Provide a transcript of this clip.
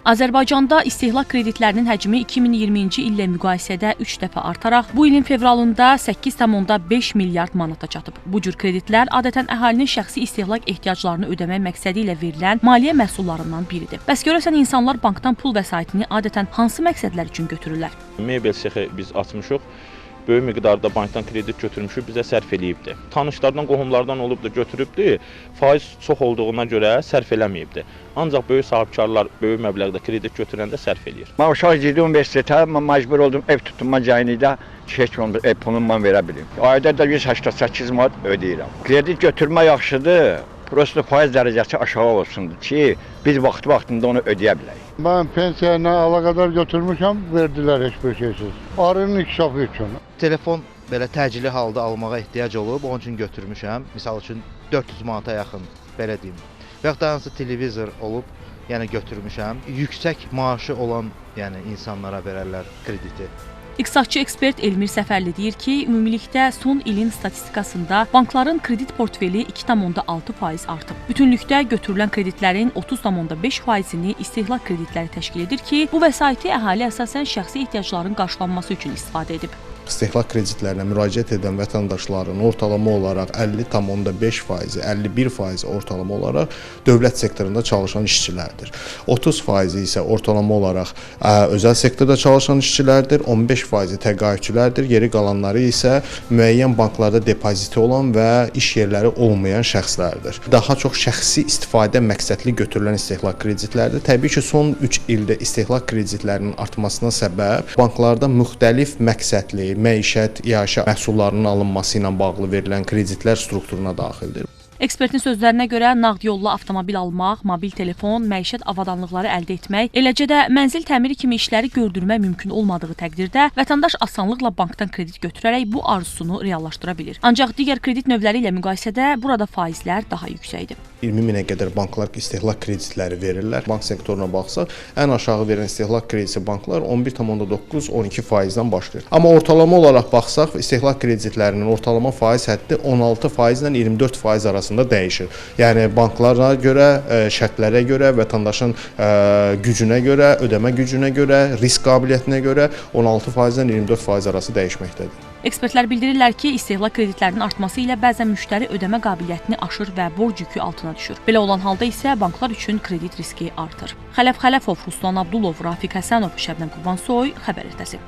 Azərbaycanda istehlak kreditlərinin həcmi 2020-ci illə müqayisədə 3 dəfə artaraq, bu ilin fevralında 8,5 milyard manata çatıb. Bu cür kreditlər adətən əhalinin şəxsi istehlak ehtiyaclarını ödəmək məqsədi ilə verilən maliyyə məhsullarından biridir. Bəs görəsən insanlar bankdan pul vəsaitini adətən hansı məqsədlər üçün götürürlər? Mebel sexi biz açmışıq. Böyük miqdarda bankdan kredit götürmüşük, bizə sərf eləyibdir. Tanışlardan, qohumlardan olub da götürübdür, faiz çox olduğuna görə sərf eləməyibdir. Ancaq böyük sahibkarlar böyük məbləğdə kredit götürəndə sərf eləyir. Mən uşaq girdi universitetə, məcbur oldum ev tutma cayinida çek olundu, ev pulunu mən verə bilim. Ayda da 188 manat ödəyirəm. Kredit götürmə yaxşıdır, prosto faiz dərəcəsi aşağı olsundur ki, biz vaxtında onu ödəyə bilək. Ben pensiyayla əlaqədar götürmüşəm, verdilər heç bir şeysiz. Arının inkişafı üçün. Telefon belə təcili halda almağa ehtiyac olub, onun üçün götürmüşəm. Misal üçün 400 manata yaxın, belə deyim. Və yaxud da hansı televizor olub, yəni götürmüşəm. Yüksək maaşı olan, yəni insanlara verərlər krediti. İqtisadçı ekspert Elmir Səfərli deyir ki, ümumilikdə son ilin statistikasında bankların kredit portfeli 2,6% artıb. Bütünlükdə götürülən kreditlərin 30,5%-ni istehlak kreditləri təşkil edir ki, bu vəsaiti əhali əsasən şəxsi ehtiyacların qarşılanması üçün istifadə edib. İstehlak kreditlərinə müraciət edən vətəndaşların ortalama olaraq 50,5%, 51% ortalama olaraq dövlət sektorunda çalışan işçilərdir. 30% isə ortalama olaraq özəl sektorda çalışan işçilərdir, 15% təqaüdçülərdir, geri qalanları isə müəyyən banklarda depoziti olan və iş yerləri olmayan şəxslərdir. Daha çox şəxsi istifadə məqsədli götürülən istehlak kreditlərdir. Təbii ki, son 3 ildə istehlak kreditlərinin artmasına səbəb banklarda müxtəlif məqsədli məişət, iaşə məhsullarının alınması ilə bağlı verilən kreditlər strukturuna daxildir. Ekspertin sözlərinə görə nağd yolla avtomobil almaq, mobil telefon, məişət avadanlıqları əldə etmək, eləcə də mənzil təmiri kimi işləri gördürmək mümkün olmadığı təqdirdə vətəndaş asanlıqla bankdan kredit götürərək bu arzusunu reallaşdıra bilir. Ancaq digər kredit növləri ilə müqayisədə burada faizlər daha yüksəkdir. 20 minə qədər banklar istehlak kreditləri verirlər. Bank sektoruna baxsaq, ən aşağı verən istehlak kredisi banklar 11,9-12%-dən başlayır. Amma ortalama olaraq baxsaq, istehlak kreditlərinin ortalama faiz həddi 16% ilə 24% arasında dəyişir. Yəni banklara görə, şərtlərə görə, vətəndaşın gücünə görə, ödəmə gücünə görə, risk qabiliyyətinə görə 16%-dən 24% arası dəyişməkdədir. Ekspertlər bildirirlər ki, istehlak kreditlərinin artması ilə bəzən müştəri ödəmə qabiliyyətini aşır və borc yükü altına düşür. Belə olan halda isə banklar üçün kredit riski artır. Xələf Xələfov, Ruslan Abdulov, Rafiq Həsənov, Şəbnəm Qurbansoy, Xəbər Ertəsi.